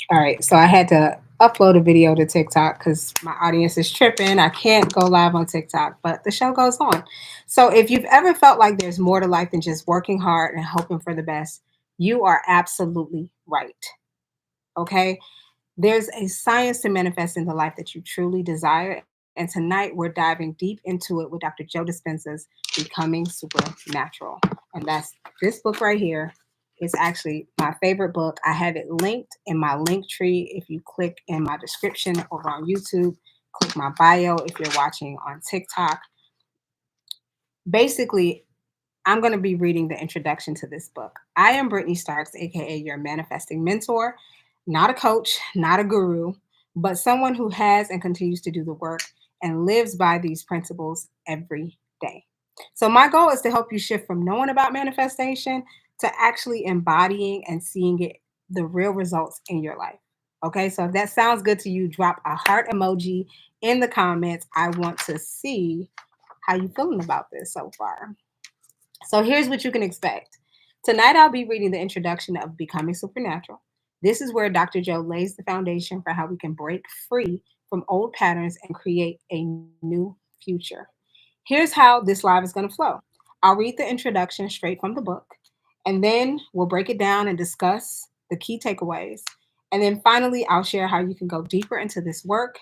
All right, so I had to upload a video to TikTok because my audience is tripping. I can't go live on TikTok, but the show goes on. So if you've ever felt like there's more to life than just working hard and hoping for the best, you are absolutely right. Okay. There's a science to manifesting the life that you truly desire. And tonight we're diving deep into it with Dr. Joe Dispenza's Becoming Supernatural. And that's this book right here is actually my favorite book. I have it linked in my link tree. If you click in my description over on YouTube, click my bio if you're watching on TikTok. Basically, I'm going to be reading the introduction to this book. I am Brittany Starks, aka your manifesting mentor, not a coach, not a guru, but someone who has and continues to do the work and lives by these principles every day. So, my goal is to help you shift from knowing about manifestation to actually embodying and seeing it, the real results in your life. Okay, so if that sounds good to you, drop a heart emoji in the comments. I want to see how you feeling about this so far. So here's what you can expect. Tonight I'll be reading the introduction of Becoming Supernatural. This is where Dr. Joe lays the foundation for how we can break free from old patterns and create a new future. Here's how this live is going to flow. I'll read the introduction straight from the book, and then we'll break it down and discuss the key takeaways. And then finally, I'll share how you can go deeper into this work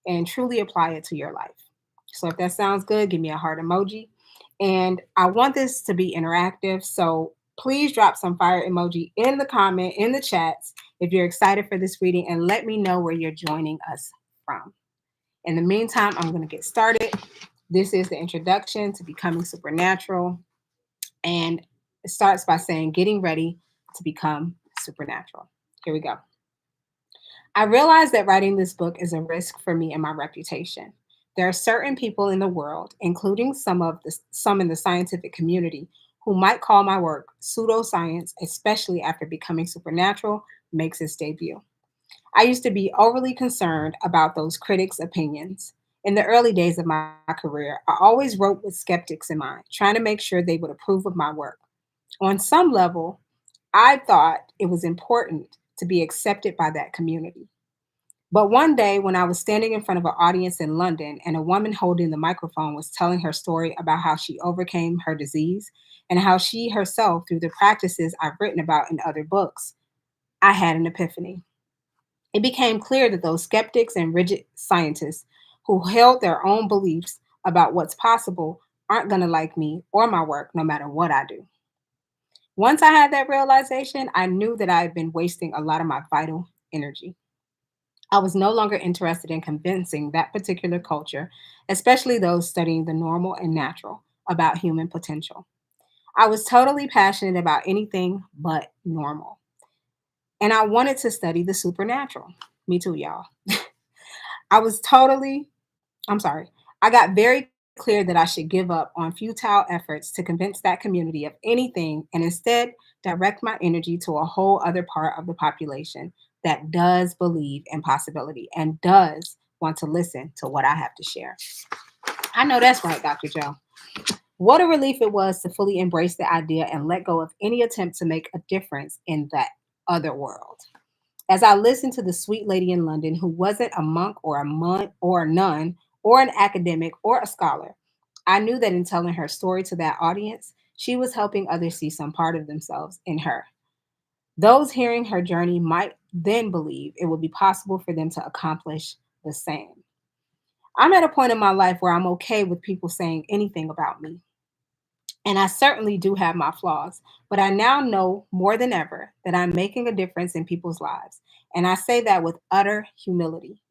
and truly apply it to your life. So if that sounds good, give me a heart emoji. And I want this to be interactive. So please drop some fire emoji in the comment, in the chats, if you're excited for this reading, and let me know where you're joining us from. In the meantime, I'm going to get started. This is the introduction to Becoming Supernatural. And it starts by saying, getting ready to become supernatural. Here we go. I realize that writing this book is a risk for me and my reputation. There are certain people in the world, including some in the scientific community, who might call my work pseudoscience, especially after Becoming Supernatural makes its debut. I used to be overly concerned about those critics' opinions. In the early days of my career, I always wrote with skeptics in mind, trying to make sure they would approve of my work. On some level, I thought it was important to be accepted by that community. But one day, when I was standing in front of an audience in London and a woman holding the microphone was telling her story about how she overcame her disease and how she herself, through the practices I've written about in other books, I had an epiphany. It became clear that those skeptics and rigid scientists who held their own beliefs about what's possible aren't going to like me or my work no matter what I do. Once I had that realization, I knew that I had been wasting a lot of my vital energy. I was no longer interested in convincing that particular culture, especially those studying the normal and natural, about human potential. I was totally passionate about anything but normal. And I wanted to study the supernatural. Me too, y'all. I was totally, I'm sorry, I got very clear that I should give up on futile efforts to convince that community of anything and instead direct my energy to a whole other part of the population that does believe in possibility and does want to listen to what I have to share. I know that's right, Dr. Joe. What a relief it was to fully embrace the idea and let go of any attempt to make a difference in that other world. As I listened to the sweet lady in London who wasn't a monk or a nun or an academic or a scholar, I knew that in telling her story to that audience, she was helping others see some part of themselves in her. Those hearing her journey might then believe it would be possible for them to accomplish the same. I'm at a point in my life where I'm okay with people saying anything about me. And I certainly do have my flaws, but I now know more than ever that I'm making a difference in people's lives. And I say that with utter humility.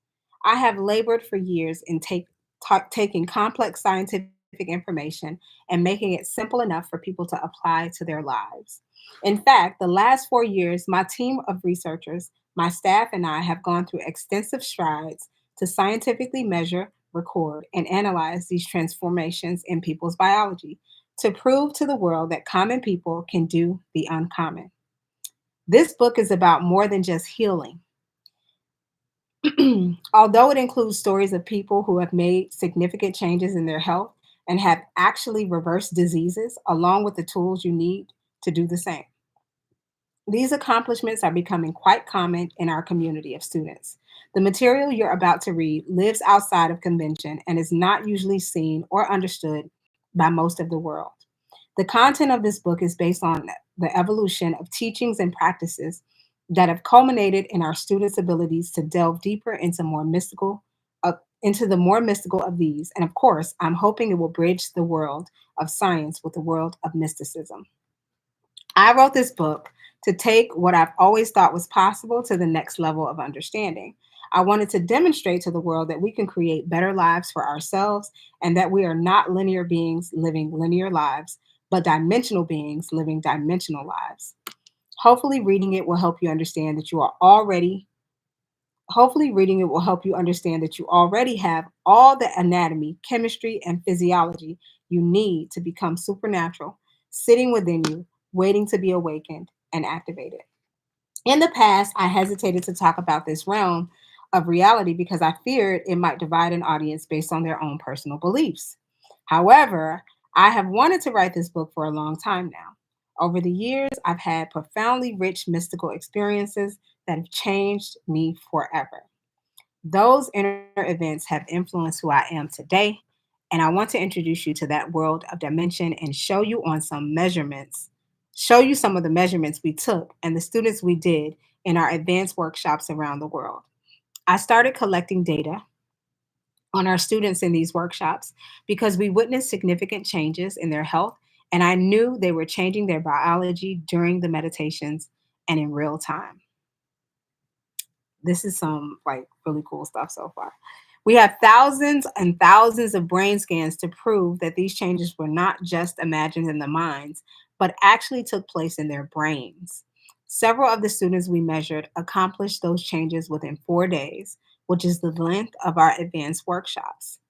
I have labored for years in taking complex scientific information and making it simple enough for people to apply to their lives. In fact, the last 4 years, my team of researchers, my staff, and I have gone through extensive strides to scientifically measure, record, and analyze these transformations in people's biology to prove to the world that common people can do the uncommon. This book is about more than just healing. Although it includes stories of people who have made significant changes in their health and have actually reversed diseases, along with the tools you need to do the same. These accomplishments are becoming quite common in our community of students. The material you're about to read lives outside of convention and is not usually seen or understood by most of the world. The content of this book is based on the evolution of teachings and practices that have culminated in our students' abilities to delve deeper into the more mystical of these. And of course, I'm hoping it will bridge the world of science with the world of mysticism. I wrote this book to take what I've always thought was possible to the next level of understanding. I wanted to demonstrate to the world that we can create better lives for ourselves and that we are not linear beings living linear lives, but dimensional beings living dimensional lives. Hopefully, reading it will help you understand that you are already Hopefully, reading it will help you understand that you already have all the anatomy, chemistry, and physiology you need to become supernatural, sitting within you, waiting to be awakened and activated. In the past, I hesitated to talk about this realm of reality because I feared it might divide an audience based on their own personal beliefs. However, I have wanted to write this book for a long time now. Over the years, I've had profoundly rich mystical experiences that have changed me forever. Those inner events have influenced who I am today, and I want to introduce you to that world of dimension and show you some of the measurements we took and the students we did in our advanced workshops around the world. I started collecting data on our students in these workshops because we witnessed significant changes in their health, and I knew they were changing their biology during the meditations and in real time. This is some like really cool stuff so far. We have thousands and thousands of brain scans to prove that these changes were not just imagined in the minds, but actually took place in their brains. Several of the students we measured accomplished those changes within 4 days, which is the length of our advanced workshops.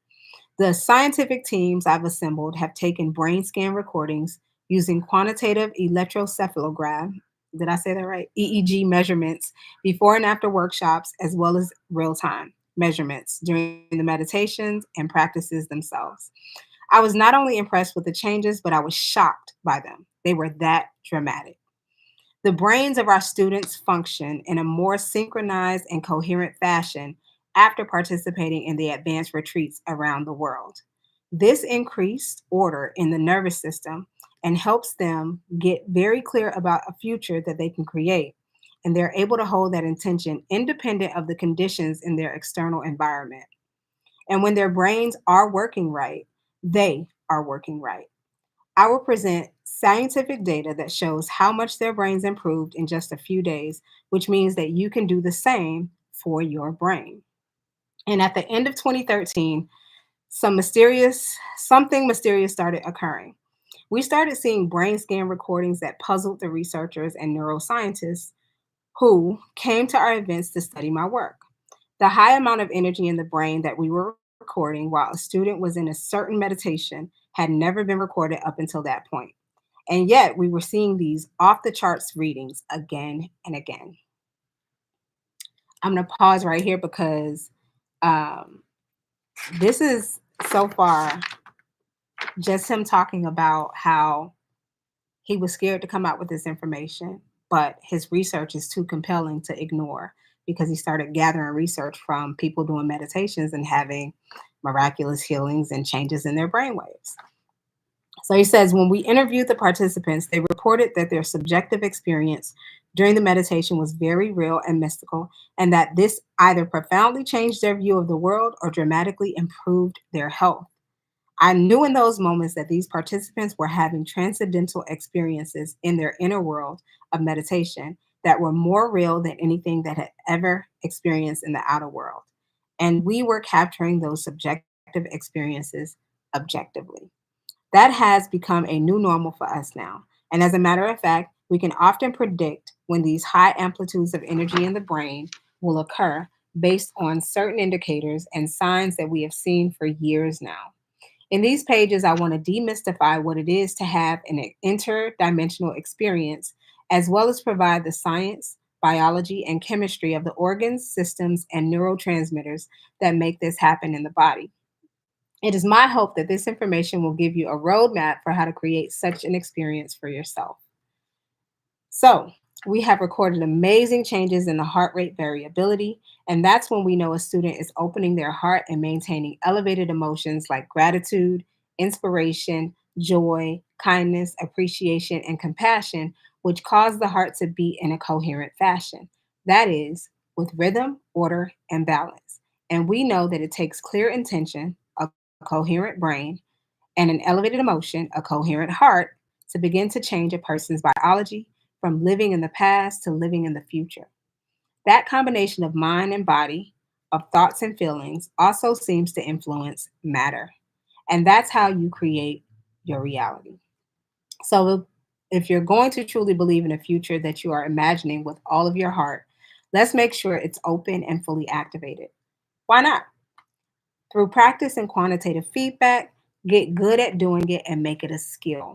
The scientific teams I've assembled have taken brain scan recordings using quantitative electroencephalograph, did I say that right? EEG measurements before and after workshops, as well as real time measurements during the meditations and practices themselves. I was not only impressed with the changes, but I was shocked by them. They were that dramatic. The brains of our students function in a more synchronized and coherent fashion after participating in the advanced retreats around the world. This increased order in the nervous system and helps them get very clear about a future that they can create. And they're able to hold that intention independent of the conditions in their external environment. And when their brains are working right, they are working right. I will present scientific data that shows how much their brains improved in just a few days, which means that you can do the same for your brain. And at the end of 2013, something mysterious started occurring. We started seeing brain scan recordings that puzzled the researchers and neuroscientists who came to our events to study my work. The high amount of energy in the brain that we were recording while a student was in a certain meditation had never been recorded up until that point. And yet we were seeing these off the charts readings again and again. I'm going to pause right here because um, this is so far just him talking about how he was scared to come out with this information, but his research is too compelling to ignore because he started gathering research from people doing meditations and having miraculous healings and changes in their brainwaves. So he says, when we interviewed the participants, they reported that their subjective experience during the meditation was very real and mystical, and that this either profoundly changed their view of the world or dramatically improved their health. I knew in those moments that these participants were having transcendental experiences in their inner world of meditation that were more real than anything that had ever experienced in the outer world. And we were capturing those subjective experiences objectively. That has become a new normal for us now. And as a matter of fact, we can often predict when these high amplitudes of energy in the brain will occur based on certain indicators and signs that we have seen for years now. In these pages, I want to demystify what it is to have an interdimensional experience, as well as provide the science, biology, and chemistry of the organs, systems, and neurotransmitters that make this happen in the body. It is my hope that this information will give you a roadmap for how to create such an experience for yourself. So, We have recorded amazing changes in the heart rate variability, and that's when we know a student is opening their heart and maintaining elevated emotions like gratitude, inspiration, joy, kindness, appreciation, and compassion, which cause the heart to beat in a coherent fashion. That is, with rhythm, order, and balance. And we know that it takes clear intention, a coherent brain, and an elevated emotion, a coherent heart, to begin to change a person's biology from living in the past to living in the future. That combination of mind and body, of thoughts and feelings, also seems to influence matter. And that's how you create your reality. So, if you're going to truly believe in a future that you are imagining with all of your heart, let's make sure it's open and fully activated. Why not? Through practice and quantitative feedback, get good at doing it and make it a skill.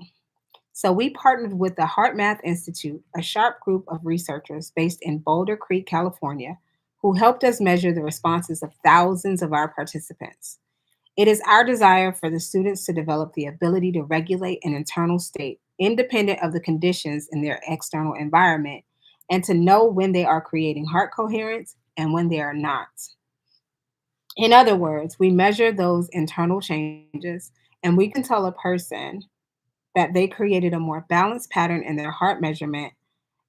So we partnered with the Heart Math Institute, a sharp group of researchers based in Boulder Creek, California, who helped us measure the responses of thousands of our participants. It is our desire for the students to develop the ability to regulate an internal state independent of the conditions in their external environment and to know when they are creating heart coherence and when they are not. In other words, we measure those internal changes and we can tell a person that they created a more balanced pattern in their heart measurement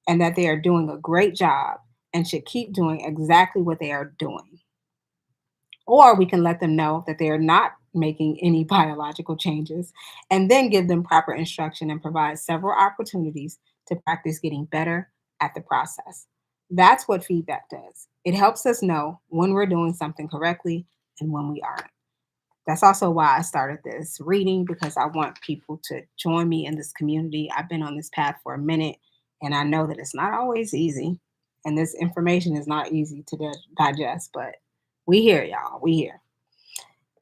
and that they are doing a great job and should keep doing exactly what they are doing. Or we can let them know that they are not making any biological changes and then give them proper instruction and provide several opportunities to practice getting better at the process. That's what feedback does. It helps us know when we're doing something correctly and when we aren't. That's also why I started this reading because I want people to join me in this community. I've been on this path for a minute and I know that it's not always easy and this information is not easy to digest, but we here, y'all. We here.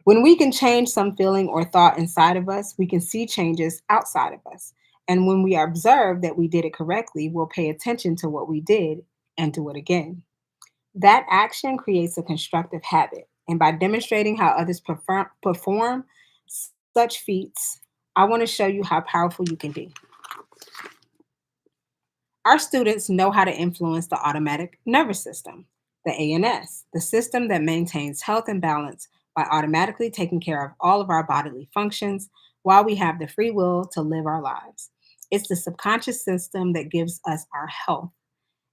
When we can change some feeling or thought inside of us, we can see changes outside of us. And when we observe that we did it correctly, we'll pay attention to what we did and do it again. That action creates a constructive habit. And by demonstrating how others perform such feats, I want to show you how powerful you can be. Our students know how to influence the automatic nervous system, the ANS, the system that maintains health and balance by automatically taking care of all of our bodily functions while we have the free will to live our lives. It's the subconscious system that gives us our health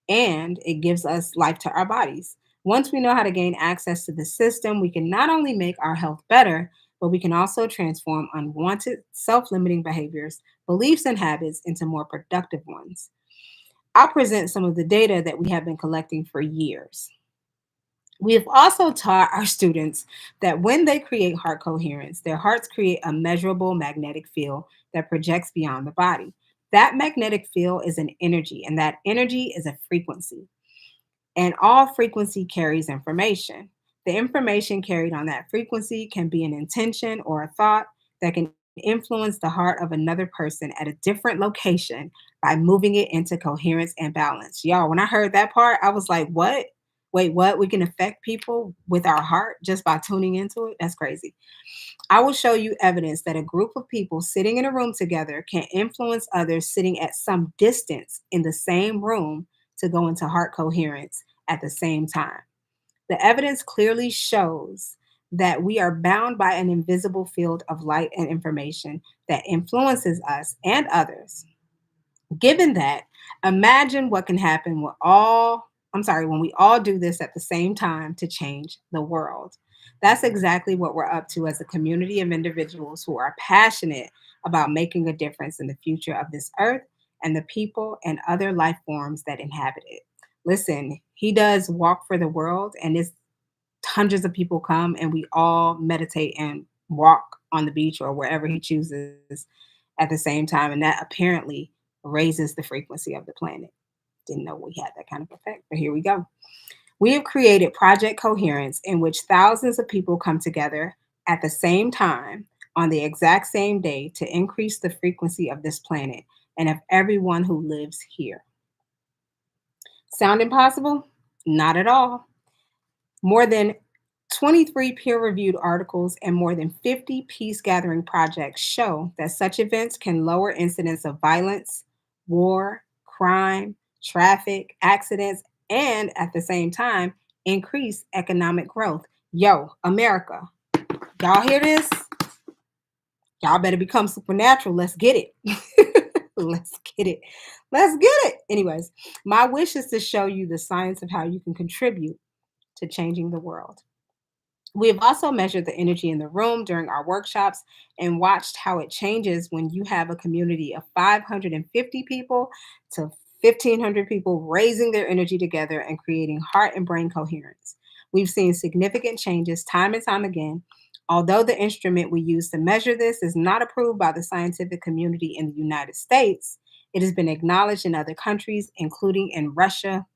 and it gives us life to our bodies. Once we know how to gain access to the system, we can not only make our health better, but we can also transform unwanted self limiting behaviors, beliefs, and habits into more productive ones. I'll present some of the data that we have been collecting for years. We have also taught our students that when they create heart coherence, their hearts create a measurable magnetic field that projects beyond the body. That magnetic field is an energy, and that energy is a frequency. And all frequency carries information. The information carried on that frequency can be an intention or a thought that can influence the heart of another person at a different location by moving it into coherence and balance. Y'all, when I heard that part, I was like, what? Wait, what? We can affect people with our heart just by tuning into it? That's crazy. I will show you evidence that a group of people sitting in a room together can influence others sitting at some distance in the same room to go into heart coherence at the same time. The evidence clearly shows that we are bound by an invisible field of light and information that influences us and others. Given that, imagine what can happen when we all do this at the same time to change the world. That's exactly what we're up to as a community of individuals who are passionate about making a difference in the future of this earth and the people and other life forms that inhabit it. Listen, he does walk for the world, and it's hundreds of people come and we all meditate and walk on the beach or wherever he chooses at the same time. And that apparently raises the frequency of the planet. Didn't know we had that kind of effect, but here we go. We have created Project Coherence, in which thousands of people come together at the same time on the exact same day to increase the frequency of this planet and of everyone who lives here. Sound impossible? Not at all. More than 23 peer reviewed articles and more than 50 peace gathering projects show that such events can lower incidents of violence, war, crime, traffic, accidents, and at the same time, increase economic growth. Yo, America, y'all hear this? Y'all better become supernatural. Let's get it. Let's get it. Let's get it. Anyways, my wish is to show you the science of how you can contribute to changing the world. We have also measured the energy in the room during our workshops and watched how it changes when you have a community of 550 people to 1,500 people raising their energy together and creating heart and brain coherence. We've seen significant changes time and time again. Although the instrument we use to measure this is not approved by the scientific community in the United States, it has been acknowledged in other countries, including in Russia.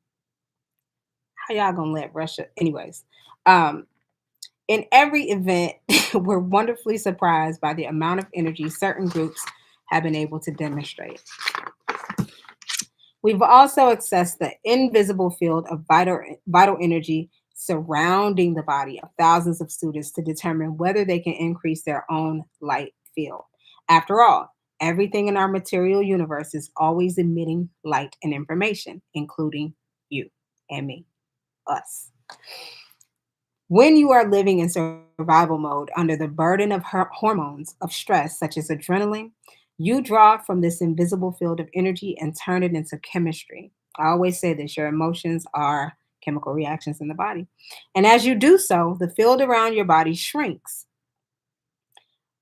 How y'all gonna let Russia? Anyways, um, in every event, we're wonderfully surprised by the amount of energy certain groups have been able to demonstrate. We've also accessed the invisible field of vital energy surrounding the body of thousands of students to determine whether they can increase their own light field. After all, everything in our material universe is always emitting light and information, including you and me, us. When you are living in survival mode under the burden of hormones of stress, such as adrenaline, you draw from this invisible field of energy and turn it into chemistry. I always say this, your emotions are chemical reactions in the body. And as you do so, the field around your body shrinks.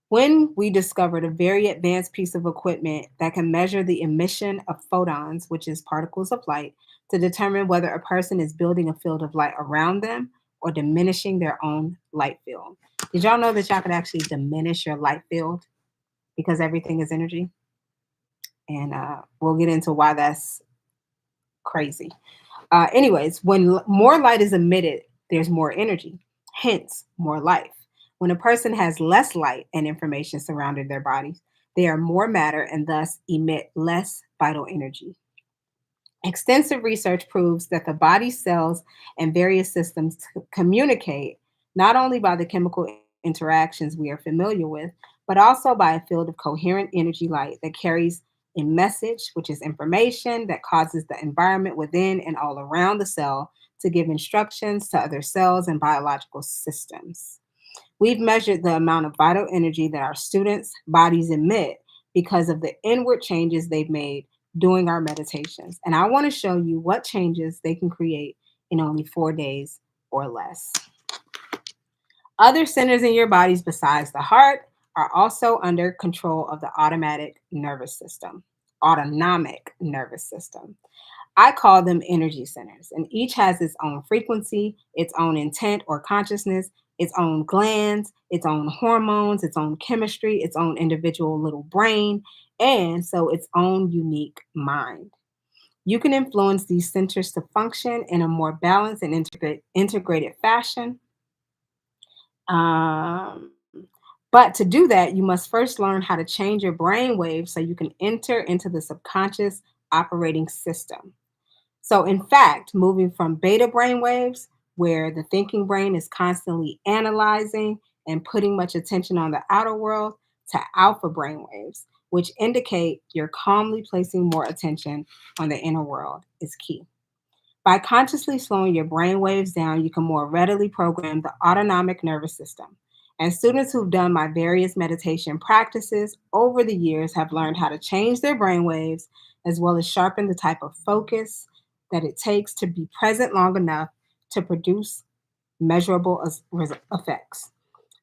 When we discovered a very advanced piece of equipment that can measure the emission of photons, which is particles of light, to determine whether a person is building a field of light around them or diminishing their own light field. Did y'all know that y'all could actually diminish your light field because everything is energy? And we'll get into why that's crazy. Anyways, when more light is emitted, there's more energy, hence more life. When a person has less light and information surrounding their bodies, they are more matter and thus emit less vital energy. Extensive research proves that the body cells and various systems communicate not only by the chemical interactions we are familiar with, but also by a field of coherent energy light that carries a message, which is information that causes the environment within and all around the cell to give instructions to other cells and biological systems. We've measured the amount of vital energy that our students' bodies emit because of the inward changes they've made doing our meditations. And I want to show you what changes they can create in only 4 days or less. Other centers in your bodies besides the heart are also under control of the autonomic nervous system. I call them energy centers, and each has its own frequency, its own intent or consciousness, its own glands, its own hormones, its own chemistry, its own individual little brain, and so its own unique mind. You can influence these centers to function in a more balanced and integrated fashion. Um, but to do that, you must first learn how to change your brain waves so you can enter into the subconscious operating system. So, in fact, moving from beta brain waves, where the thinking brain is constantly analyzing and putting much attention on the outer world, to alpha brain waves, which indicate you're calmly placing more attention on the inner world, is key. By consciously slowing your brain waves down, you can more readily program the autonomic nervous system. And students who've done my various meditation practices over the years have learned how to change their brain waves as well as sharpen the type of focus that it takes to be present long enough to produce measurable effects.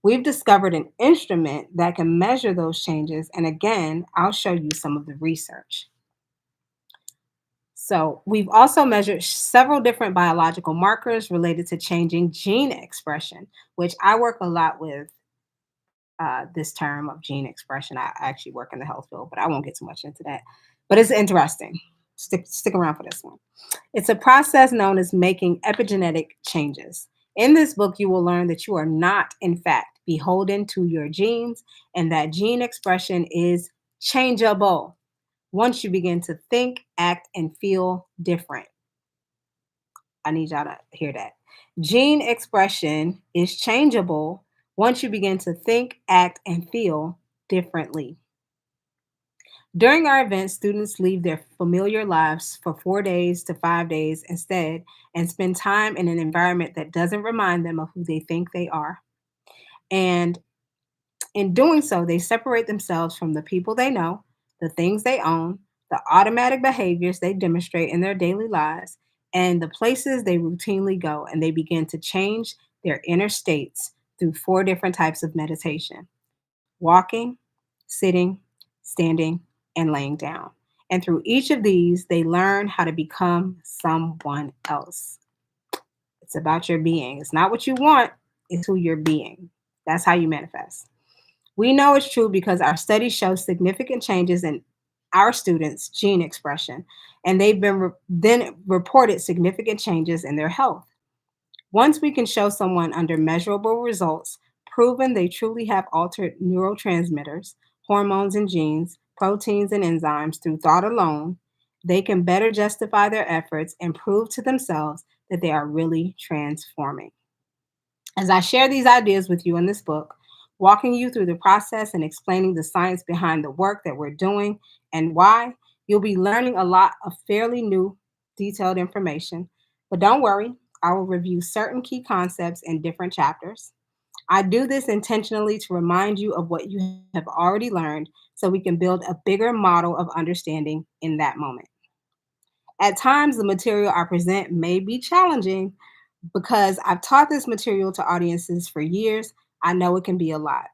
We've discovered an instrument that can measure those changes. And again, I'll show you some of the research. So, we've also measured several different biological markers related to changing gene expression, which I work a lot with this term of gene expression. I actually work in the health field, but I won't get too much into that. But it's interesting. Stick around for this one. It's a process known as making epigenetic changes. In this book, you will learn that you are not, in fact, beholden to your genes and that gene expression is changeable once you begin to think, act, and feel different. I need y'all to hear that. Gene expression is changeable once you begin to think, act, and feel differently. During our event, students leave their familiar lives for 4 days to 5 days instead and spend time in an environment that doesn't remind them of who they think they are. And in doing so, they separate themselves from the people they know, the things they own, the automatic behaviors they demonstrate in their daily lives, and the places they routinely go. And they begin to change their inner states through four different types of meditation: walking, sitting, standing, and laying down. And through each of these, they learn how to become someone else. It's about your being. It's not what you want, it's who you're being. That's how you manifest. We know it's true because our studies show significant changes in our students' gene expression, and they've been then reported significant changes in their health. Once we can show someone under measurable results, proven they truly have altered neurotransmitters, hormones and genes, proteins and enzymes through thought alone, they can better justify their efforts and prove to themselves that they are really transforming. As I share these ideas with you in this book, walking you through the process and explaining the science behind the work that we're doing and why, you'll be learning a lot of fairly new, detailed information. But don't worry, I will review certain key concepts in different chapters. I do this intentionally to remind you of what you have already learned so we can build a bigger model of understanding in that moment. At times, the material I present may be challenging because I've taught this material to audiences for years. I know it can be a lot.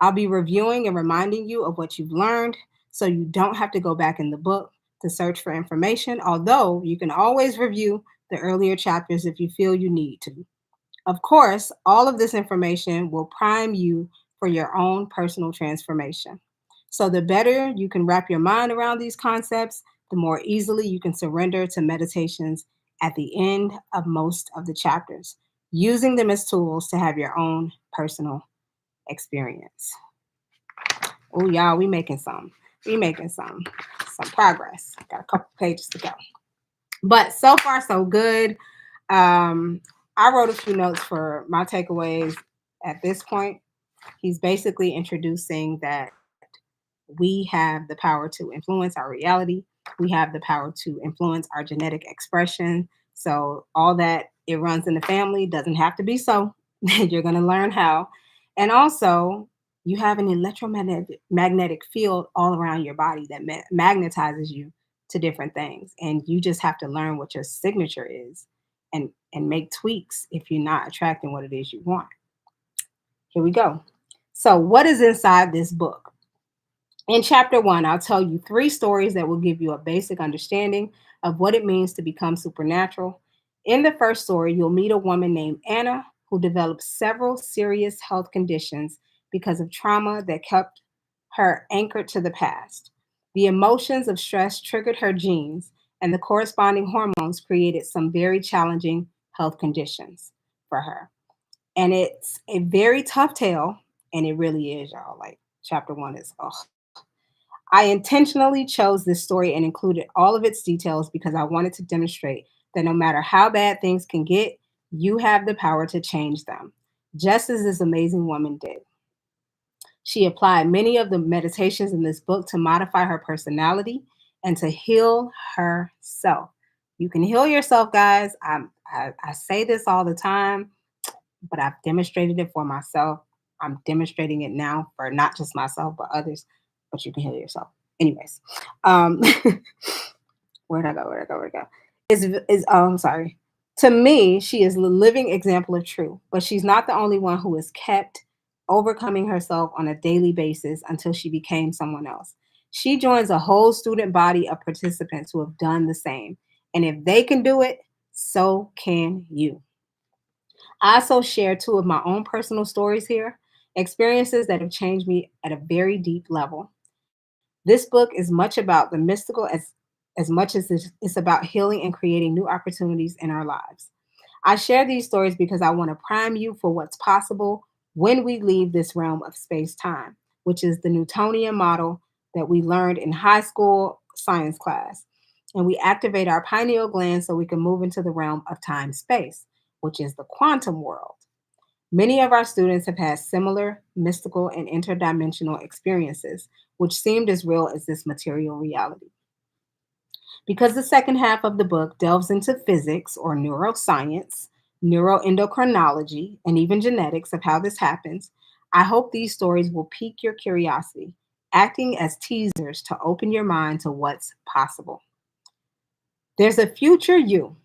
I'll be reviewing and reminding you of what you've learned so you don't have to go back in the book to search for information, although you can always review the earlier chapters if you feel you need to. Of course, all of this information will prime you for your own personal transformation. So, the better you can wrap your mind around these concepts, the more easily you can surrender to meditations at the end of most of the chapters, using them as tools to have your own personal experience. Oh, y'all, we making some progress. Got a couple pages to go, but so far so good. Um, I wrote a few notes for my takeaways at this point. He's basically introducing that we have the power to influence our reality. We have the power to influence our genetic expression. So, all that it runs in the family doesn't have to be so. You're going to learn how. And also, you have an electromagnetic field all around your body that magnetizes you to different things. And you just have to learn what your signature is and make tweaks if you're not attracting what it is you want. Here we go. So, what is inside this book? In chapter one, I'll tell you three stories that will give you a basic understanding of what it means to become supernatural. In the first story, you'll meet a woman named Anna who developed several serious health conditions because of trauma that kept her anchored to the past. The emotions of stress triggered her genes, and the corresponding hormones created some very challenging health conditions for her. And it's a very tough tale, and it really is, y'all. Like, chapter one is, oh, I intentionally chose this story and included all of its details because I wanted to demonstrate that no matter how bad things can get, you have the power to change them, just as this amazing woman did. She applied many of the meditations in this book to modify her personality and to heal herself. You can heal yourself, guys. I say this all the time, but I've demonstrated it for myself. I'm demonstrating it now for not just myself, but others. But you can heal yourself. Anyways, um, where'd I go? Where'd I go? Where'd I go? Is I'm sorry. To me, she is a living example of truth, but she's not the only one who has kept overcoming herself on a daily basis until she became someone else. She joins a whole student body of participants who have done the same. And if they can do it, so can you. I also share two of my own personal stories here, experiences that have changed me at a very deep level. This book is much about the mystical as much as it's about healing and creating new opportunities in our lives. I share these stories because I want to prime you for what's possible when we leave this realm of space time, which is the Newtonian model that we learned in high school science class. And we activate our pineal gland so we can move into the realm of time space, which is the quantum world. Many of our students have had similar mystical and interdimensional experiences, which seemed as real as this material reality. Because the second half of the book delves into physics or neuroscience, neuroendocrinology, and even genetics of how this happens, I hope these stories will pique your curiosity, acting as teasers to open your mind to what's possible. There's a future you,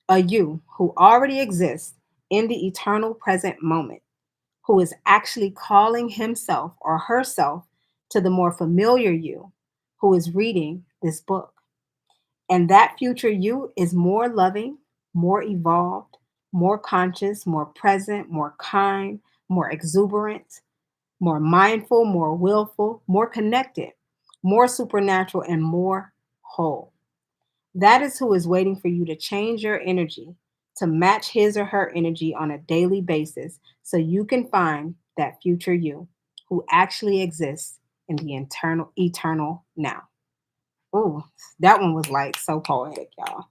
a you who already exists in the eternal present moment, who is actually calling himself or herself to the more familiar you who is reading this book. And that future you is more loving, more evolved, more conscious, more present, more kind, more exuberant, more mindful, more willful, more connected, more supernatural, and more whole. That is who is waiting for you to change your energy to match his or her energy on a daily basis so you can find that future you who actually exists in the eternal now. Ooh, that one was like so poetic, y'all.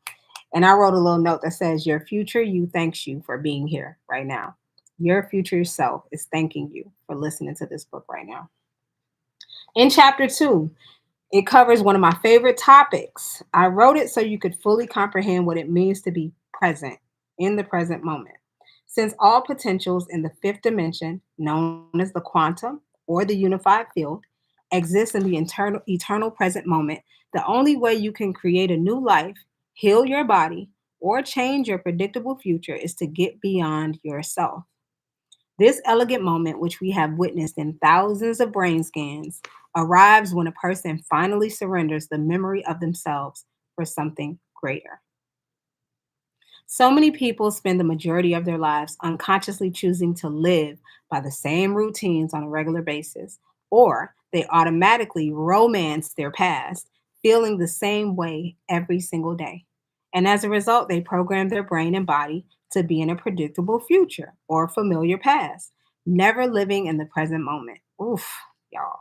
And I wrote a little note that says, your future you thanks you for being here right now. Your future self is thanking you for listening to this book right now. In chapter two, it covers one of my favorite topics. I wrote it so you could fully comprehend what it means to be present in the present moment. Since all potentials in the fifth dimension, known as the quantum or the unified field, exist in the eternal present moment, the only way you can create a new life, heal your body, or change your predictable future is to get beyond yourself. This elegant moment, which we have witnessed in thousands of brain scans, arrives when a person finally surrenders the memory of themselves for something greater. So many people spend the majority of their lives unconsciously choosing to live by the same routines on a regular basis, or they automatically romance their past, feeling the same way every single day. And as a result, they program their brain and body to be in a predictable future or familiar past, never living in the present moment. Oof, y'all,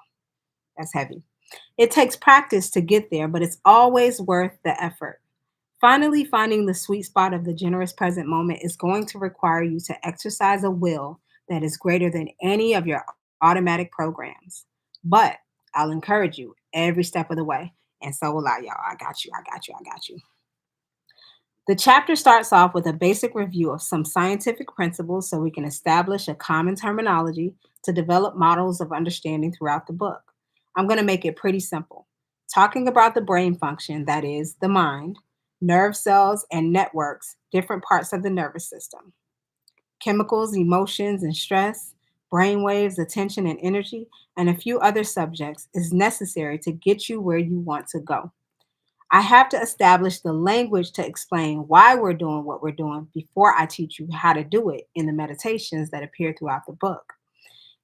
that's heavy. It takes practice to get there, but it's always worth the effort. Finally, finding the sweet spot of the generous present moment is going to require you to exercise a will that is greater than any of your automatic programs. But I'll encourage you every step of the way. And so will I, y'all. I got you. I got you. I got you. The chapter starts off with a basic review of some scientific principles so we can establish a common terminology to develop models of understanding throughout the book. I'm going to make it pretty simple. Talking about the brain function, that is, the mind, nerve cells and networks, different parts of the nervous system, chemicals, emotions, and stress, brain waves, attention, and energy, and a few other subjects is necessary to get you where you want to go. I have to establish the language to explain why we're doing what we're doing before I teach you how to do it in the meditations that appear throughout the book.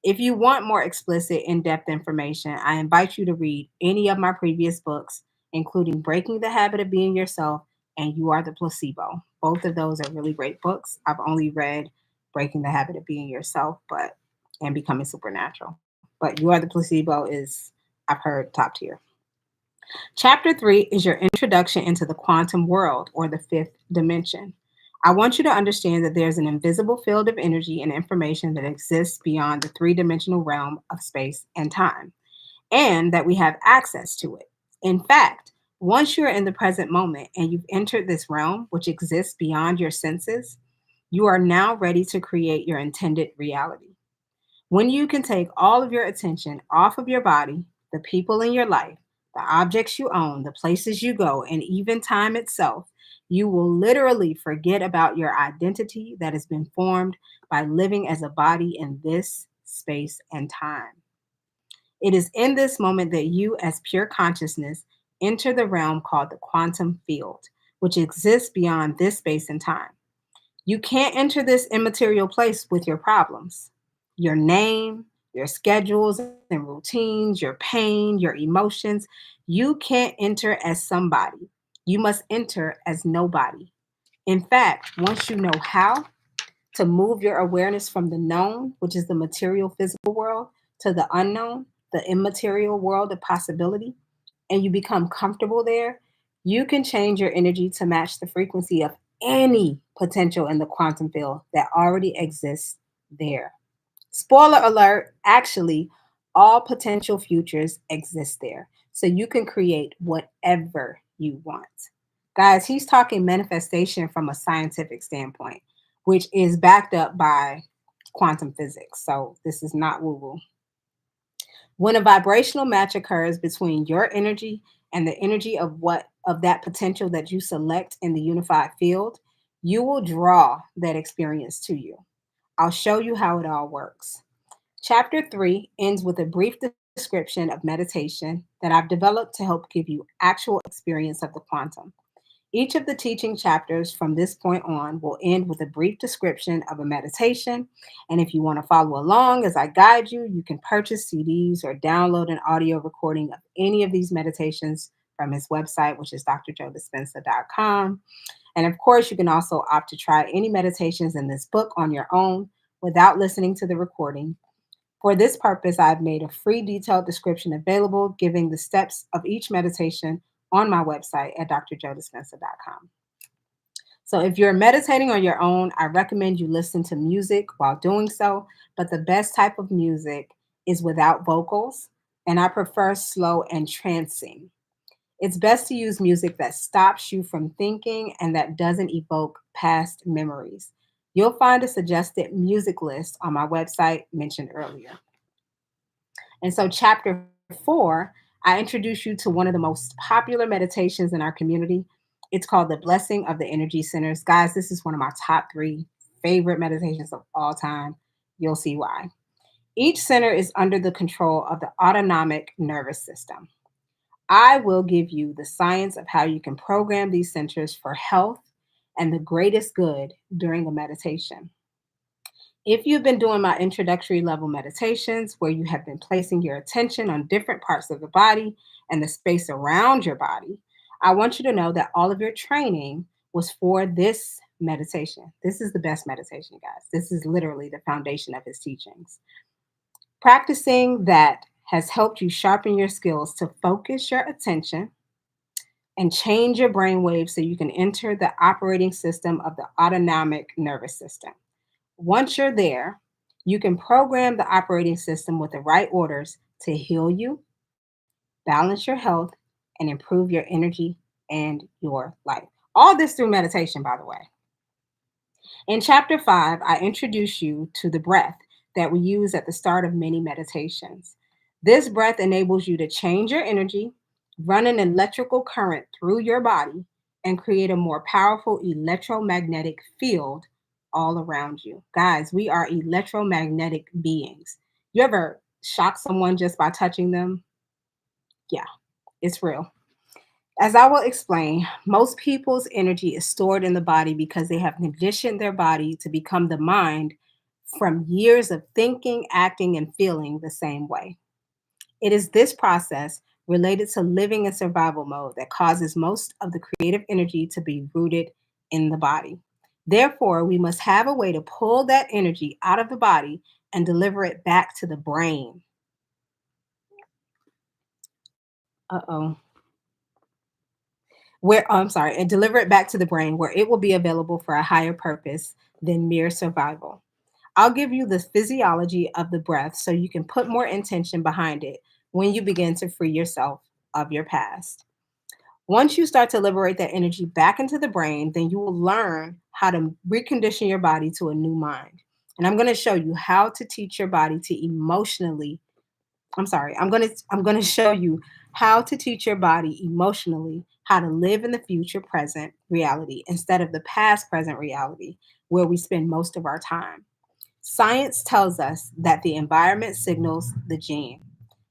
If you want more explicit, in depth information, I invite you to read any of my previous books, including Breaking the Habit of Being Yourself and You Are the Placebo. Both of those are really great books. I've only read Breaking the Habit of Being Yourself, but and Becoming Supernatural. But You Are the Placebo is, I've heard, top tier. Chapter three is your introduction into the quantum world or the fifth dimension. I want you to understand that there's an invisible field of energy and information that exists beyond the three dimensional realm of space and time, and that we have access to it. In fact, once you're in the present moment and you've entered this realm, which exists beyond your senses, you are now ready to create your intended reality. When you can take all of your attention off of your body, the people in your life, the objects you own, the places you go, and even time itself, you will literally forget about your identity that has been formed by living as a body in this space and time. It is in this moment that you, as pure consciousness, enter the realm called the quantum field, which exists beyond this space and time. You can't enter this immaterial place with your problems, your name, your schedules and routines, your pain, your emotions. You can't enter as somebody. You must enter as nobody. In fact, once you know how to move your awareness from the known, which is the material physical world, to the unknown, the immaterial world of possibility, and you become comfortable there, you can change your energy to match the frequency of any potential in the quantum field that already exists there. Spoiler alert, actually, all potential futures exist there. So you can create whatever you want. Guys, he's talking manifestation from a scientific standpoint, which is backed up by quantum physics. So this is not woo woo. When a vibrational match occurs between your energy and the energy of that potential that you select in the unified field, you will draw that experience to you. I'll show you how it all works. Chapter 3 ends with a brief description of meditation that I've developed to help give you actual experience of the quantum. Each of the teaching chapters from this point on will end with a brief description of a meditation. And if you want to follow along as I guide you, you can purchase CDs or download an audio recording of any of these meditations from his website, which is drjoedispenza.com. And of course, you can also opt to try any meditations in this book on your own without listening to the recording. For this purpose, I've made a free detailed description available, giving the steps of each meditation on my website at drjoedispenza.com. So if you're meditating on your own, I recommend you listen to music while doing so, but the best type of music is without vocals, and I prefer slow and trancing. It's best to use music that stops you from thinking and that doesn't evoke past memories. You'll find a suggested music list on my website mentioned earlier. And so, chapter 4, I introduce you to one of the most popular meditations in our community. It's called The Blessing of the Energy Centers. Guys, this is one of my top 3 favorite meditations of all time. You'll see why. Each center is under the control of the autonomic nervous system. I will give you the science of how you can program these centers for health and the greatest good during a meditation. If you've been doing my introductory level meditations where you have been placing your attention on different parts of the body and the space around your body, I want you to know that all of your training was for this meditation. This is the best meditation, guys. This is literally the foundation of his teachings. Practicing that has helped you sharpen your skills to focus your attention and change your brain waves so you can enter the operating system of the autonomic nervous system. Once you're there, you can program the operating system with the right orders to heal you, balance your health, and improve your energy and your life. All this through meditation, by the way. In chapter 5, I introduce you to the breath that we use at the start of many meditations. This breath enables you to change your energy, run an electrical current through your body, and create a more powerful electromagnetic field all around you. Guys, we are electromagnetic beings. You ever shock someone just by touching them? Yeah, it's real. As I will explain, most people's energy is stored in the body because they have conditioned their body to become the mind from years of thinking, acting, and feeling the same way. It is this process related to living in survival mode that causes most of the creative energy to be rooted in the body. Therefore, we must have a way to pull that energy out of the body and deliver it back to the brain. Uh oh. I'm sorry, and deliver it back to the brain where it will be available for a higher purpose than mere survival. I'll give you the physiology of the breath so you can put more intention behind it when you begin to free yourself of your past. Once you start to liberate that energy back into the brain, then you will learn how to recondition your body to a new mind. And I'm going to show you how to teach your body to emotionally I'm going to show you how to teach your body emotionally how to live in the future present reality instead of the past present reality where we spend most of our time. Science tells us that the environment signals the gene.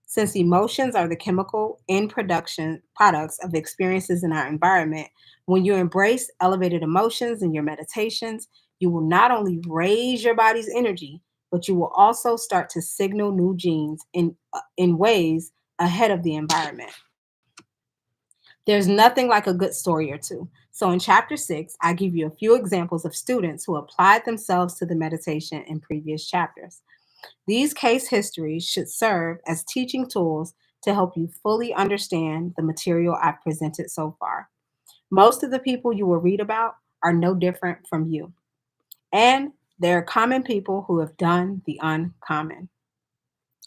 Since emotions are the chemical end production products of experiences in our environment, when you embrace elevated emotions in your meditations, you will not only raise your body's energy, but you will also start to signal new genes in ways ahead of the environment. There's nothing like a good story or two. So in chapter 6, I give you a few examples of students who applied themselves to the meditation in previous chapters. These case histories should serve as teaching tools to help you fully understand the material I've presented so far. Most of the people you will read about are no different from you. And They're common people who have done the uncommon.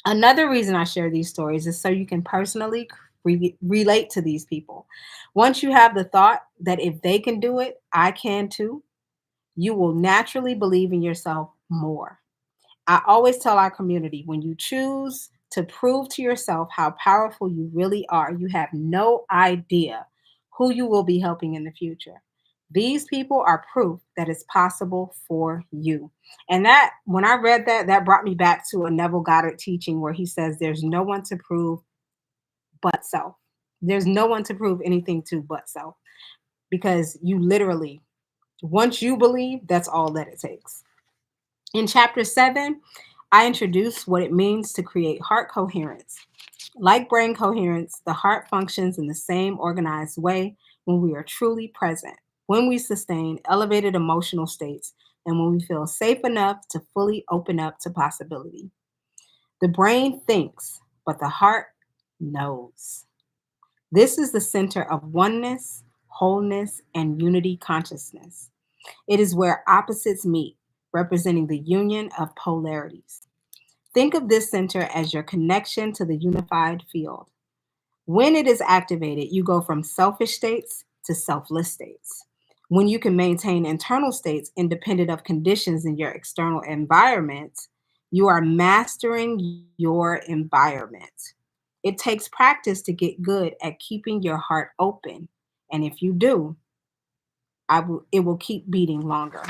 Another reason I share these stories is so you can personally relate to these people. Once you have the thought that if they can do it, I can too, you will naturally believe in yourself more. I always tell our community when you choose to prove to yourself how powerful you really are, you have no idea who you will be helping in the future. These people are proof that it's possible for you. And that, when I read that, that brought me back to a Neville Goddard teaching where he says, there's no one to prove but self. There's no one to prove anything to but self because you literally, once you believe, that's all that it takes. In chapter 7, I introduce what it means to create heart coherence. Like brain coherence, the heart functions in the same organized way when we are truly present, when we sustain elevated emotional states, and when we feel safe enough to fully open up to possibility. The brain thinks, but the heart knows. This is the center of oneness, wholeness, and unity consciousness. It is where opposites meet, representing the union of polarities. Think of this center as your connection to the unified field. When it is activated, you go from selfish states to selfless states. When you can maintain internal states independent of conditions in your external environment, you are mastering your environment. It takes practice to get good at keeping your heart open. And if you do, it will keep beating longer.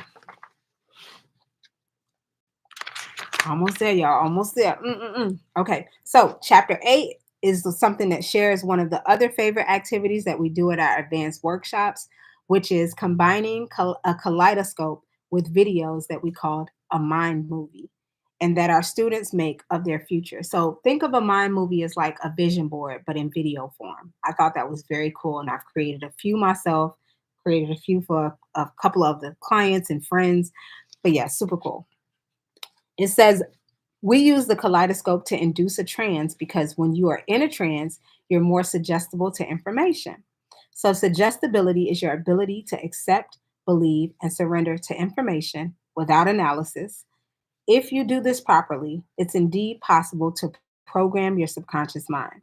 Almost there, y'all. Almost there. Okay. So, chapter 8 is something that shares one of the other favorite activities that we do at our advanced workshops, which is combining a kaleidoscope with videos that we called a mind movie and that our students make of their future. So, think of a mind movie as like a vision board, but in video form. I thought that was very cool. And I've created a few myself, created a few for a couple of the clients and friends. But yeah, super cool. It says, we use the kaleidoscope to induce a trance because when you are in a trance, you're more suggestible to information. So, suggestibility is your ability to accept, believe, and surrender to information without analysis. If you do this properly, it's indeed possible to program your subconscious mind.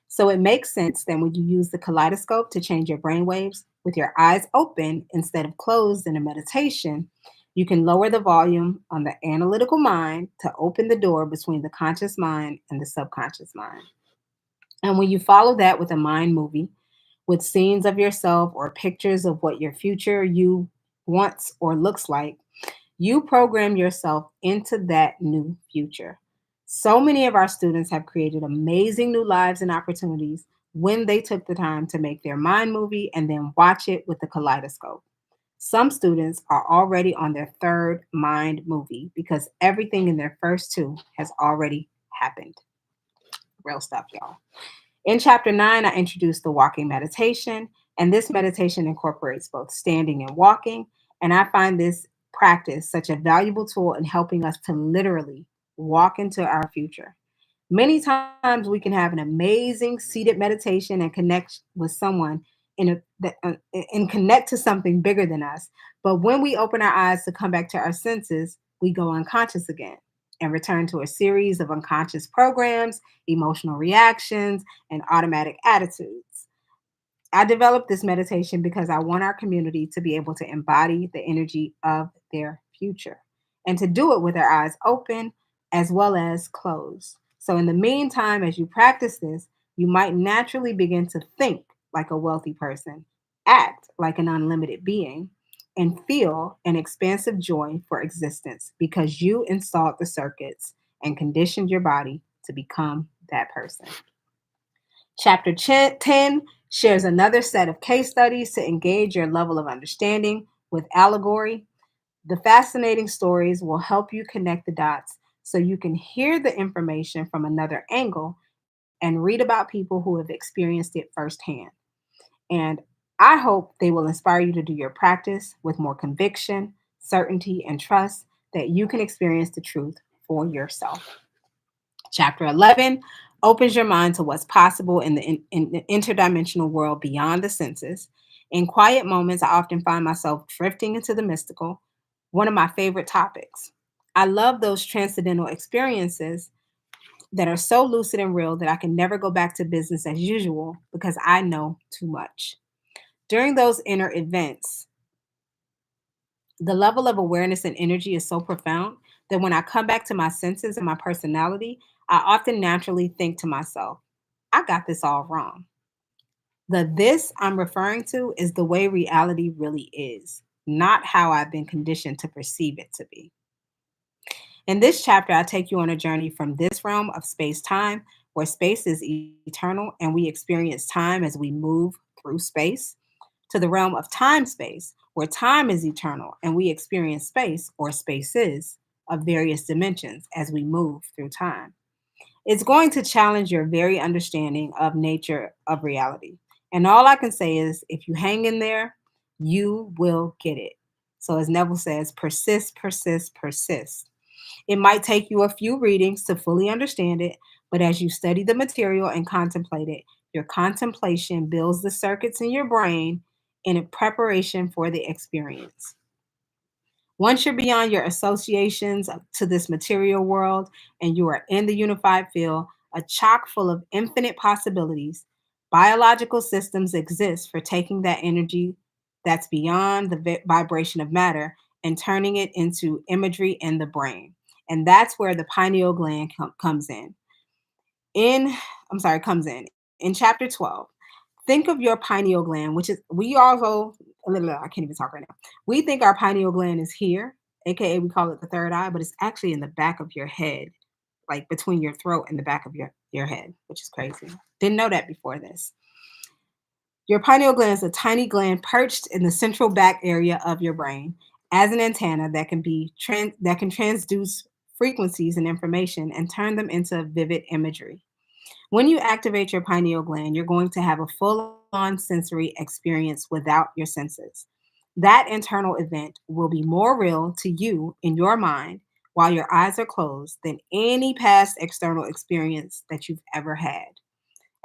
So it makes sense then when you use the kaleidoscope to change your brain waves with your eyes open instead of closed in a meditation, you can lower the volume on the analytical mind to open the door between the conscious mind and the subconscious mind. And when you follow that with a mind movie, with scenes of yourself or pictures of what your future you wants or looks like, you program yourself into that new future. So many of our students have created amazing new lives and opportunities when they took the time to make their mind movie and then watch it with the kaleidoscope. Some students are already on their third mind movie because everything in their first two has already happened. Real stuff, y'all. In chapter 9, I introduced the walking meditation, and this meditation incorporates both standing and walking. And I find this practice such a valuable tool in helping us to literally walk into our future. Many times we can have an amazing seated meditation and connect with someone and connect to something bigger than us. But when we open our eyes to come back to our senses, we go unconscious again and return to a series of unconscious programs, emotional reactions, and automatic attitudes. I developed this meditation because I want our community to be able to embody the energy of their future and to do it with their eyes open as well as closed. So, in the meantime, as you practice this, you might naturally begin to think like a wealthy person, act like an unlimited being, and feel an expansive joy for existence because you installed the circuits and conditioned your body to become that person. Chapter 10 shares another set of case studies to engage your level of understanding with allegory. The fascinating stories will help you connect the dots so you can hear the information from another angle and read about people who have experienced it firsthand. And I hope they will inspire you to do your practice with more conviction, certainty, and trust that you can experience the truth for yourself. Chapter 11 opens your mind to what's possible in the interdimensional world beyond the senses. In quiet moments, I often find myself drifting into the mystical. one of my favorite topics. I love those transcendental experiences that are so lucid and real that I can never go back to business as usual because I know too much. During those inner events, the level of awareness and energy is so profound that when I come back to my senses and my personality, I often naturally think to myself, I got this all wrong. The this I'm referring to is the way reality really is, not how I've been conditioned to perceive it to be. In this chapter, I take you on a journey from this realm of space time, where space is eternal and we experience time as we move through space, to the realm of time space, where time is eternal and we experience space or spaces of various dimensions as we move through time. It's going to challenge your very understanding of nature of reality. And all I can say is if you hang in there, you will get it. So, as Neville says, persist, persist, persist. It might take you a few readings to fully understand it, but as you study the material and contemplate it, your contemplation builds the circuits in your brain in a preparation for the experience. Once you're beyond your associations to this material world and you are in the unified field, a chock full of infinite possibilities, biological systems exist for taking that energy that's beyond the vibration of matter and turning it into imagery in the brain. And that's where the pineal gland comes in. In, I'm sorry, comes in chapter 12. Think of your pineal gland, which is, we also, I can't even talk right now. We think our pineal gland is here, AKA we call it the third eye, but it's actually in the back of your head, like between your throat and the back of your head, which is crazy. Didn't know that before this. Your pineal gland is a tiny gland perched in the central back area of your brain as an antenna that that can transduce frequencies and information and turn them into vivid imagery. When you activate your pineal gland, you're going to have a full on sensory experience without your senses. That internal event will be more real to you in your mind while your eyes are closed than any past external experience that you've ever had.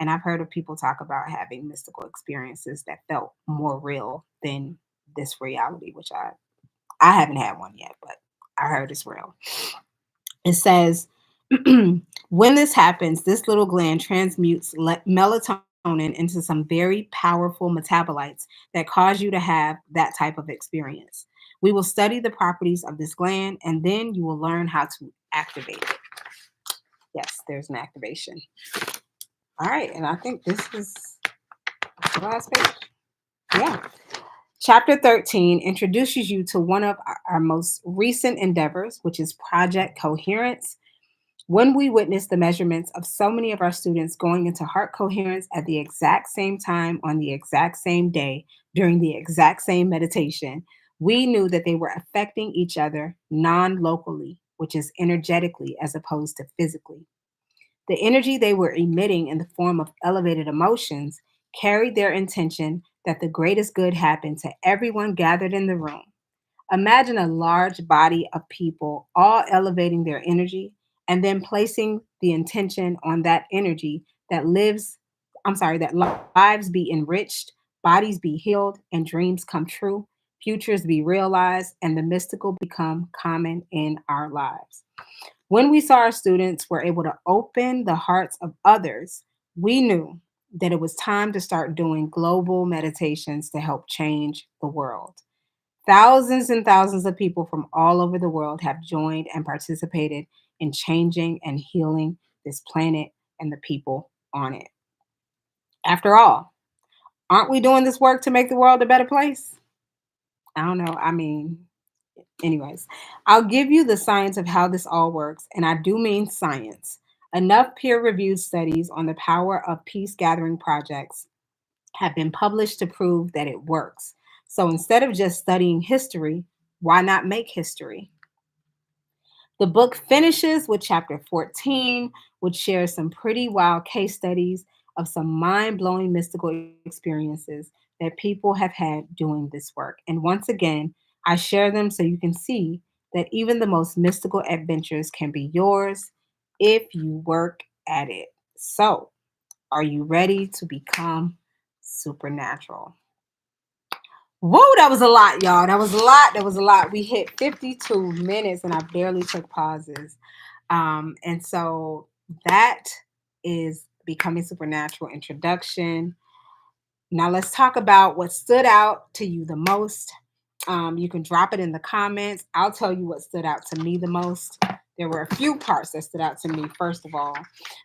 And I've heard of people talk about having mystical experiences that felt more real than this reality, which I haven't had one yet, but I heard it's real. It says, when this happens, this little gland transmutes melatonin into some very powerful metabolites that cause you to have that type of experience. We will study the properties of this gland and then you will learn how to activate it. Yes, there's an activation. All right, and I think this is the last page. Yeah. Chapter 13 introduces you to one of our most recent endeavors, which is Project Coherence. When we witnessed the measurements of so many of our students going into heart coherence at the exact same time on the exact same day during the exact same meditation, we knew that they were affecting each other non locally, which is energetically as opposed to physically. The energy they were emitting in the form of elevated emotions carried their intention that the greatest good happen to everyone gathered in the room. Imagine a large body of people all elevating their energy and then placing the intention on that energy that that lives be enriched, bodies be healed, and dreams come true, futures be realized, and the mystical become common in our lives. When we saw our students were able to open the hearts of others, we knew that it was time to start doing global meditations to help change the world. Thousands and thousands of people from all over the world have joined and participated in changing and healing this planet and the people on it. After all, aren't we doing this work to make the world a better place? I don't know. I mean, anyways, I'll give you the science of how this all works, and I do mean science. Enough peer reviewed studies on the power of peace gathering projects have been published to prove that it works. So instead of just studying history, why not make history? The book finishes with chapter 14, which shares some pretty wild case studies of some mind blowing mystical experiences that people have had doing this work. And once again, I share them so you can see that even the most mystical adventures can be yours if you work at it. So, are you ready to become supernatural? Whoa, that was a lot, y'all. That was a lot. That was a lot. We hit 52 minutes and I barely took pauses. And so that is Becoming Supernatural introduction. Now let's talk about what stood out to you the most. You can drop it in the comments. I'll tell you what stood out to me the most. There were a few parts that stood out to me. First of all,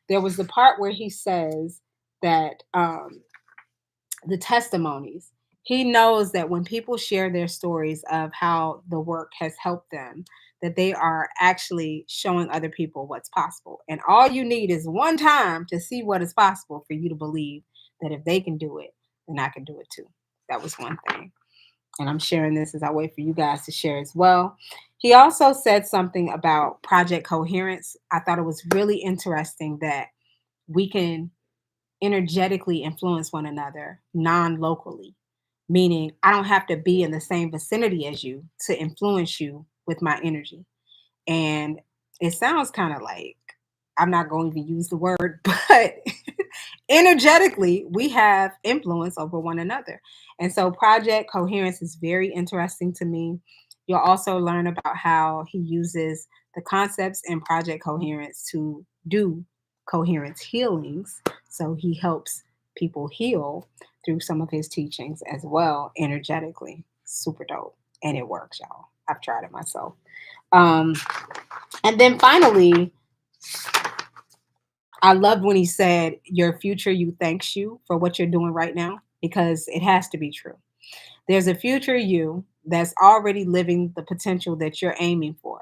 there was the part where he says that the testimonies. He knows that when people share their stories of how the work has helped them, that they are actually showing other people what's possible. And all you need is one time to see what is possible for you to believe that if they can do it, then I can do it too. That was one thing. And I'm sharing this as I wait for you guys to share as well. He also said something about project coherence. I thought it was really interesting that we can energetically influence one another non-locally, meaning I don't have to be in the same vicinity as you to influence you with my energy. And it sounds kind of like, I'm not going to use the word, but energetically, we have influence over one another. And so, project coherence is very interesting to me. You'll also learn about how he uses the concepts in project coherence to do coherence healings. So, he helps people heal through some of his teachings as well, energetically. Super dope. And it works, y'all. I've tried it myself. Um, and then finally, I loved when he said, your future you thanks you for what you're doing right now, because it has to be true. There's a future you that's already living the potential that you're aiming for.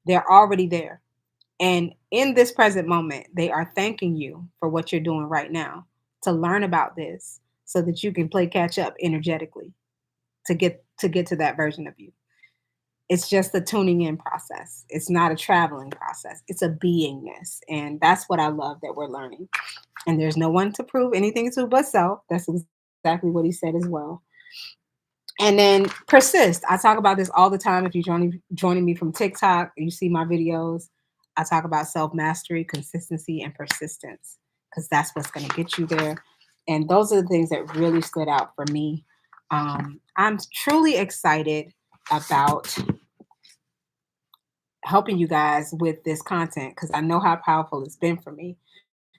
They're already there. And in this present moment, they are thanking you for what you're doing right now to learn about this so that you can play catch up energetically to get to that version of you. It's just a tuning in process. It's not a traveling process. It's a beingness. And that's what I love that we're learning. And there's no one to prove anything to but self. That's exactly what he said as well. And then persist. I talk about this all the time. If you're joining me from TikTok, you see my videos. I talk about self mastery, consistency, and persistence because that's what's going to get you there. And those are the things that really stood out for me. I'm truly excited about helping you guys with this content because I know how powerful it's been for me.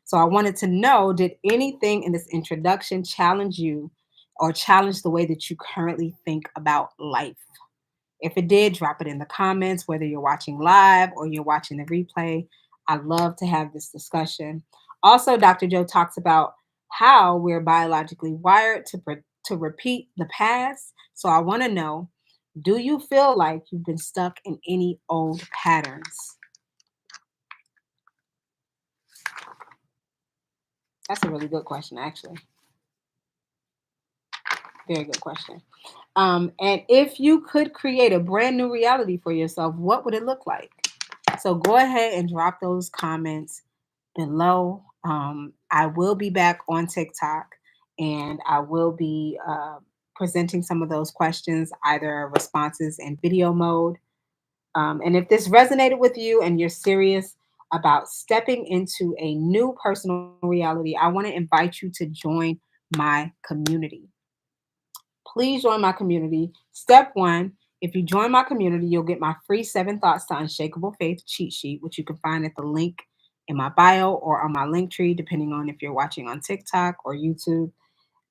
So I wanted to know, did anything in this introduction challenge you or challenge the way that you currently think about life? If it did, drop it in the comments, whether you're watching live or you're watching the replay. I love to have this discussion. Also, Dr. Joe talks about how we're biologically wired to repeat the past. So I want to know, do you feel like you've been stuck in any old patterns? That's a really good question, actually. Very good question. And if you could create a brand new reality for yourself, what would it look like? So go ahead and drop those comments below. I will be back on TikTok and I will be presenting some of those questions, either responses in video mode. And if this resonated with you and you're serious about stepping into a new personal reality, I want to invite you to join my community. Please join my community. Step one, if you join my community, you'll get my free 7 Thoughts to Unshakable Faith cheat sheet, which you can find at the link in my bio or on my link tree, depending on if you're watching on TikTok or YouTube.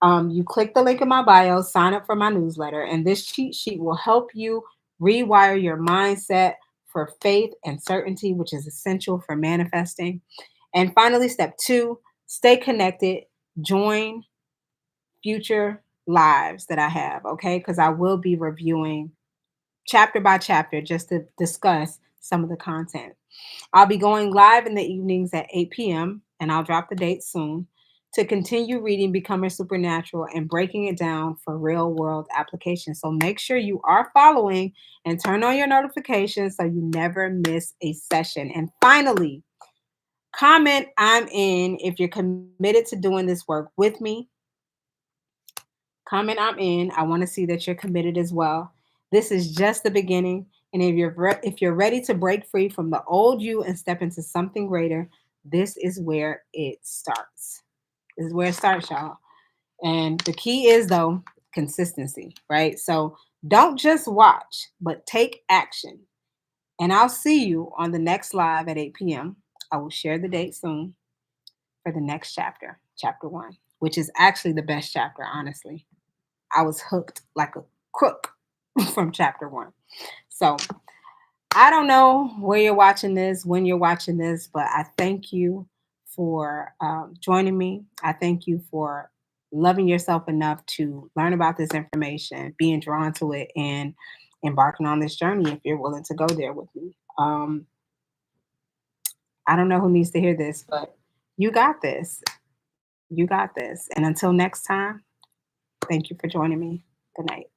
You click the link in my bio, sign up for my newsletter, and this cheat sheet will help you rewire your mindset for faith and certainty, which is essential for manifesting. And finally, step two, stay connected, join future lives that I have, okay? Because I will be reviewing chapter by chapter just to discuss some of the content. I'll be going live in the evenings at 8 p.m., and I'll drop the date soon to continue reading Becoming Supernatural and breaking it down for real world application. So make sure you are following and turn on your notifications so you never miss a session. And finally, comment I'm in if you're committed to doing this work with me. Comment I'm in. I want to see that you're committed as well. This is just the beginning. And if you're ready to break free from the old you and step into something greater, this is where it starts. This is where it starts, y'all. And the key is though, consistency, right? So don't just watch, but take action. And I'll see you on the next live at 8 p.m. I will share the date soon for the next chapter, chapter one, which is actually the best chapter, honestly. I was hooked like a crook from chapter one. So I don't know where you're watching this, when you're watching this, but I thank you for joining me. I thank you for loving yourself enough to learn about this information, being drawn to it, and embarking on this journey if you're willing to go there with me. I don't know who needs to hear this, but you got this. You got this. And until next time, thank you for joining me. Good night.